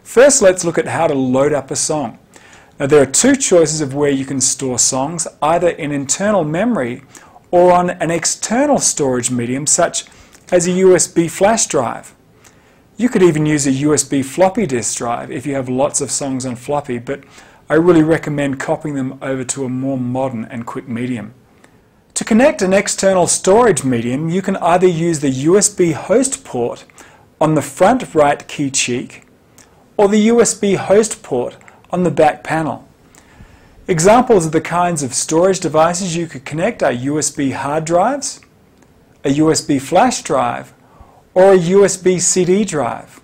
First, let's look at how to load up a song. Now, there are two choices of where you can store songs, either in internal memory or on an external storage medium such as a USB flash drive. You could even use a USB floppy disk drive if you have lots of songs on floppy, but I really recommend copying them over to a more modern and quick medium. To connect an external storage medium, you can either use the USB host port on the front right key cheek or the USB host port on the back panel. Examples of the kinds of storage devices you could connect are USB hard drives, a USB flash drive, or a USB CD drive.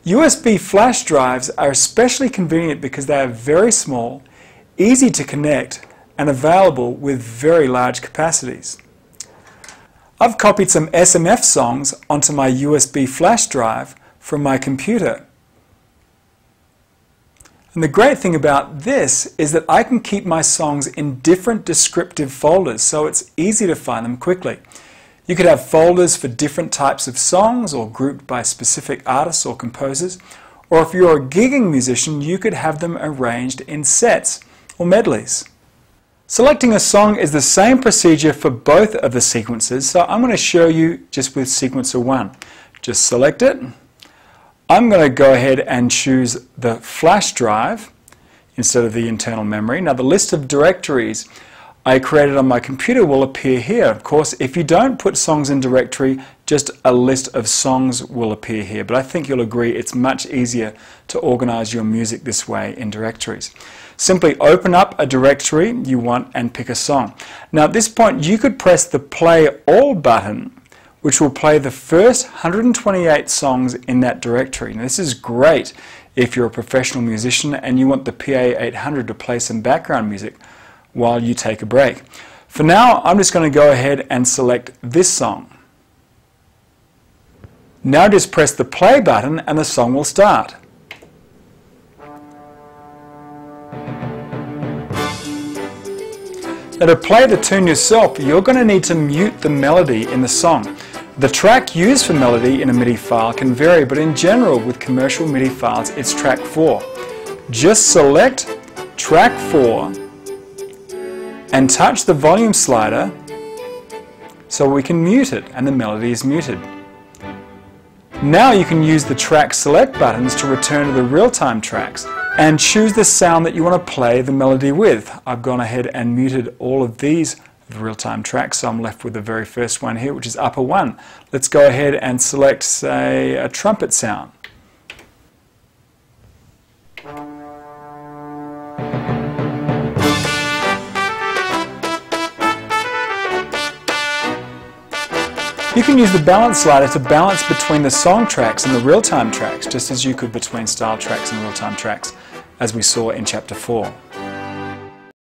USB flash drives are especially convenient because they are very small, easy to connect, and available with very large capacities. I've copied some SMF songs onto my USB flash drive from my computer. And the great thing about this is that I can keep my songs in different descriptive folders, so it's easy to find them quickly. You could have folders for different types of songs or grouped by specific artists or composers, or if you're a gigging musician, you could have them arranged in sets or medleys. Selecting a song is the same procedure for both of the sequences, so I'm going to show you just with sequencer 1. Just select it. I'm going to go ahead and choose the flash drive instead of the internal memory. Now, the list of directories I created on my computer will appear here. Of course, if you don't put songs in directory, just a list of songs will appear here. But I think you'll agree it's much easier to organize your music this way in directories. Simply open up a directory you want and pick a song. Now, at this point, you could press the Play All button, which will play the first 128 songs in that directory. Now, this is great if you're a professional musician and you want the PA 800 to play some background music while you take a break. For now, I'm just going to go ahead and select this song. Now just press the play button and the song will start. Now, to play the tune yourself, you're going to need to mute the melody in the song. The track used for melody in a MIDI file can vary, but in general with commercial MIDI files it's track 4. Just select track 4 and touch the volume slider so we can mute it and the melody is muted. Now you can use the track select buttons to return to the real-time tracks and choose the sound that you want to play the melody with. I've gone ahead and muted all of these real-time tracks, so I'm left with the very first one here, which is upper 1. Let's go ahead and select, say, a trumpet sound. You can use the balance slider to balance between the song tracks and the real-time tracks, just as you could between style tracks and real-time tracks, as we saw in Chapter 4.